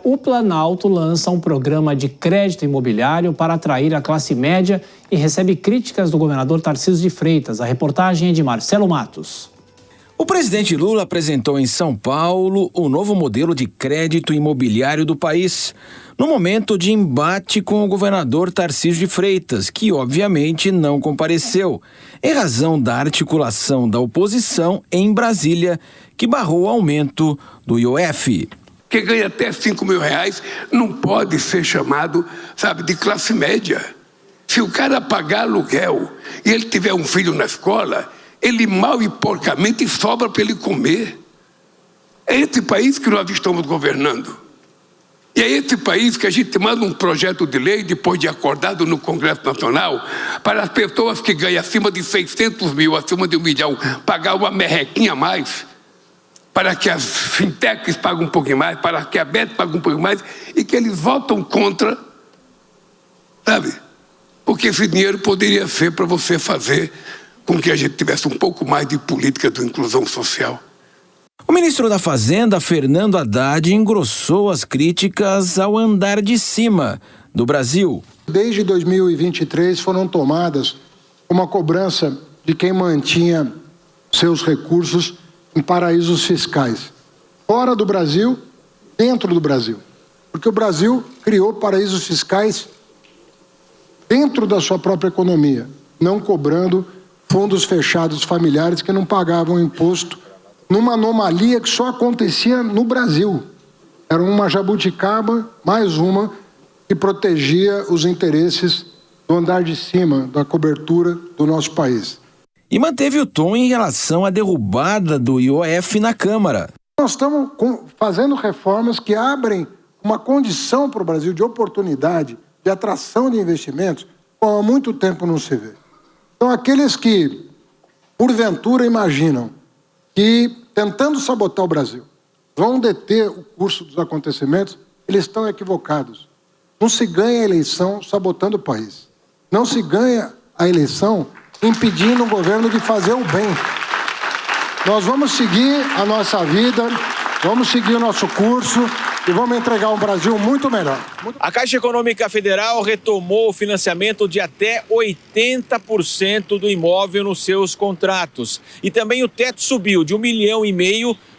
o Planalto lança um programa de crédito imobiliário para atrair a classe média e recebe críticas do governador Tarcísio de Freitas. A reportagem é de Marcelo Matos. O presidente Lula apresentou em São Paulo o novo modelo de crédito imobiliário do país, no momento de embate com o governador Tarcísio de Freitas, que obviamente não compareceu, em razão da articulação da oposição em Brasília, que barrou o aumento do IOF. Quem ganha até R$5.000 não pode ser chamado, de classe média. Se o cara pagar aluguel e ele tiver um filho na escola, ele mal e porcamente sobra para ele comer. É esse país que nós estamos governando. E é esse país que a gente manda um projeto de lei, depois de acordado no Congresso Nacional, para as pessoas que ganham acima de 600 mil, acima de 1 milhão, pagar uma merrequinha a mais, para que as fintechs paguem um pouquinho mais, para que a Bet pague um pouquinho mais, e que eles votam contra, Porque esse dinheiro poderia ser para você fazer com que a gente tivesse um pouco mais de política de inclusão social. O ministro da Fazenda, Fernando Haddad, engrossou as críticas ao andar de cima do Brasil. Desde 2023 foram tomadas uma cobrança de quem mantinha seus recursos em paraísos fiscais, fora do Brasil, dentro do Brasil. Porque o Brasil criou paraísos fiscais dentro da sua própria economia, não cobrando fundos fechados familiares que não pagavam imposto, numa anomalia que só acontecia no Brasil. Era uma jabuticaba, mais uma, que protegia os interesses do andar de cima, da cobertura do nosso país. E manteve o tom em relação à derrubada do IOF na Câmara. Nós estamos fazendo reformas que abrem uma condição para o Brasil de oportunidade, de atração de investimentos, como há muito tempo não se vê. Então, aqueles que, porventura, imaginam que, tentando sabotar o Brasil, vão deter o curso dos acontecimentos, eles estão equivocados. Não se ganha a eleição sabotando o país. Não se ganha a eleição impedindo o governo de fazer o bem. Nós vamos seguir a nossa vida, vamos seguir o nosso curso e vamos entregar um Brasil muito melhor. A Caixa Econômica Federal retomou o financiamento de até 80% do imóvel nos seus contratos. E também o teto subiu de 1,5 milhão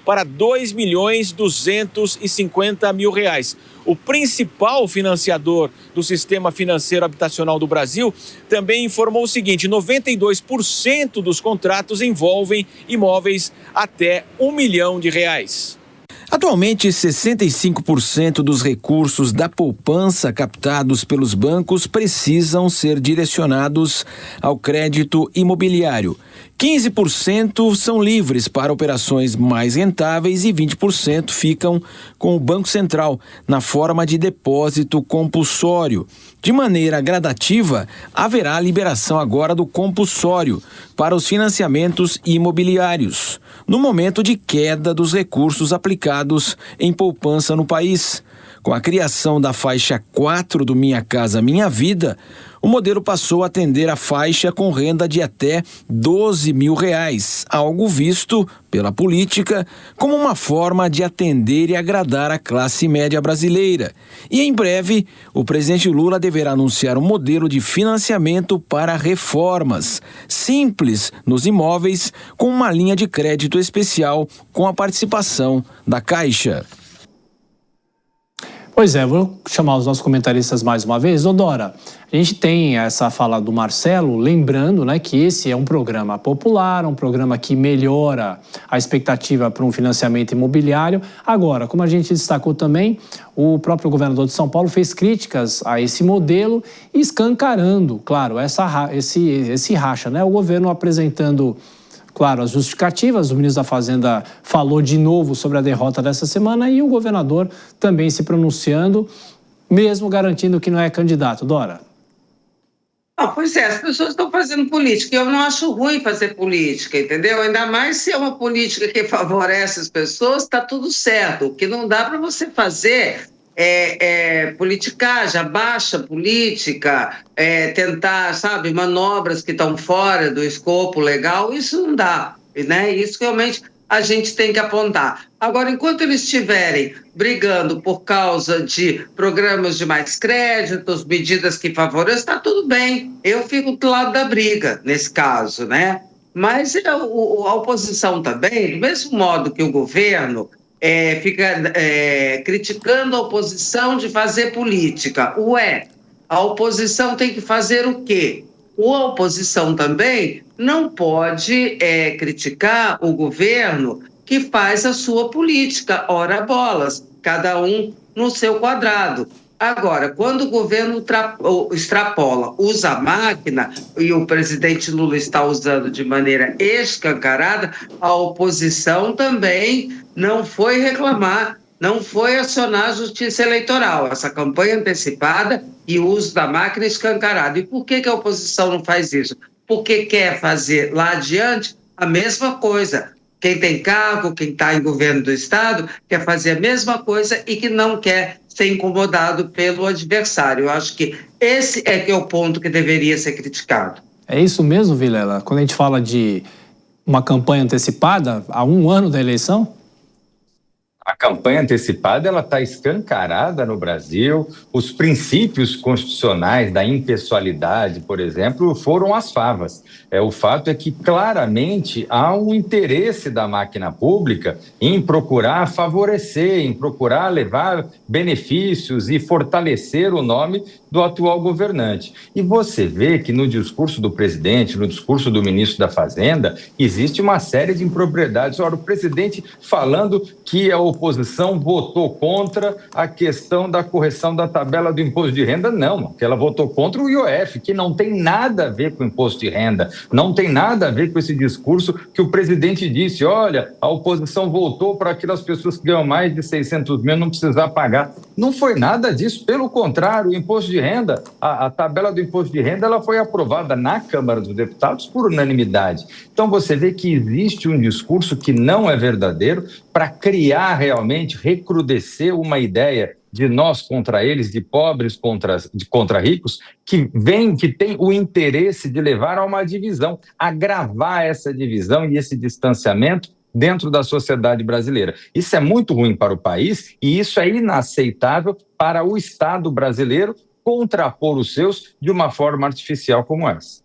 para R$2.250.000. O principal financiador do sistema financeiro habitacional do Brasil também informou o seguinte: 92% dos contratos envolvem imóveis até R$1 milhão. Atualmente, 65% dos recursos da poupança captados pelos bancos precisam ser direcionados ao crédito imobiliário. 15% são livres para operações mais rentáveis e 20% ficam com o Banco Central, na forma de depósito compulsório. De maneira gradativa, haverá liberação agora do compulsório para os financiamentos imobiliários, no momento de queda dos recursos aplicados em poupança no país. Com a criação da faixa 4 do Minha Casa Minha Vida, o modelo passou a atender a faixa com renda de até R$12 mil, algo visto pela política como uma forma de atender e agradar a classe média brasileira. E em breve, o presidente Lula deverá anunciar um modelo de financiamento para reformas, simples nos imóveis, com uma linha de crédito especial com a participação da Caixa. Pois é, vou chamar os nossos comentaristas mais uma vez. Ô Dora, a gente tem essa fala do Marcelo, lembrando, que esse é um programa popular, um programa que melhora a expectativa para um financiamento imobiliário. Agora, como a gente destacou também, o próprio governador de São Paulo fez críticas a esse modelo, escancarando, claro, esse racha, O governo apresentando, claro, as justificativas. O ministro da Fazenda falou de novo sobre a derrota dessa semana e o governador também se pronunciando, mesmo garantindo que não é candidato. Dora? Pois é, as pessoas estão fazendo política e eu não acho ruim fazer política, entendeu? Ainda mais se é uma política que favorece as pessoas, está tudo certo. O que não dá para você fazer é politicagem, baixa política, tentar, manobras que estão fora do escopo legal, isso não dá, Isso realmente a gente tem que apontar. Agora, enquanto eles estiverem brigando por causa de programas de mais créditos, medidas que favorecem, está tudo bem. Eu fico do lado da briga, nesse caso, né? Mas a oposição também, do mesmo modo que o governo fica criticando a oposição de fazer política. A oposição tem que fazer o quê? A oposição também não pode criticar o governo que faz a sua política, ora bolas, cada um no seu quadrado. Agora, quando o governo extrapola, usa a máquina, e o presidente Lula está usando de maneira escancarada, a oposição também não foi reclamar, não foi acionar a justiça eleitoral. Essa campanha antecipada e o uso da máquina escancarado. E por que a oposição não faz isso? Porque quer fazer lá adiante a mesma coisa. Quem tem cargo, quem está em governo do Estado, quer fazer a mesma coisa e que não quer ser incomodado pelo adversário. Eu acho que esse é que é o ponto que deveria ser criticado. É isso mesmo, Vilela? Quando a gente fala de uma campanha antecipada, há 1 ano da eleição? A campanha antecipada ela está escancarada no Brasil. Os princípios constitucionais da impessoalidade, por exemplo, foram as favas. O fato é que claramente há um interesse da máquina pública em procurar favorecer, em procurar levar benefícios e fortalecer o nome do atual governante. E você vê que no discurso do presidente, no discurso do ministro da Fazenda, existe uma série de impropriedades. Ora, o presidente falando que a oposição votou contra a questão da correção da tabela do imposto de renda, não, que ela votou contra o IOF, que não tem nada a ver com o imposto de renda, não tem nada a ver com esse discurso que o presidente disse, olha, a oposição votou para aquelas pessoas que ganham mais de 600 mil não precisar pagar. Não foi nada disso, pelo contrário, o imposto de renda, a tabela do imposto de renda, ela foi aprovada na Câmara dos Deputados por unanimidade. Então você vê que existe um discurso que não é verdadeiro para criar realmente, recrudescer uma ideia de nós contra eles, de pobres contra ricos, que tem o interesse de levar a uma divisão, agravar essa divisão e esse distanciamento dentro da sociedade brasileira. Isso é muito ruim para o país e isso é inaceitável para o Estado brasileiro contrapor os seus de uma forma artificial como essa.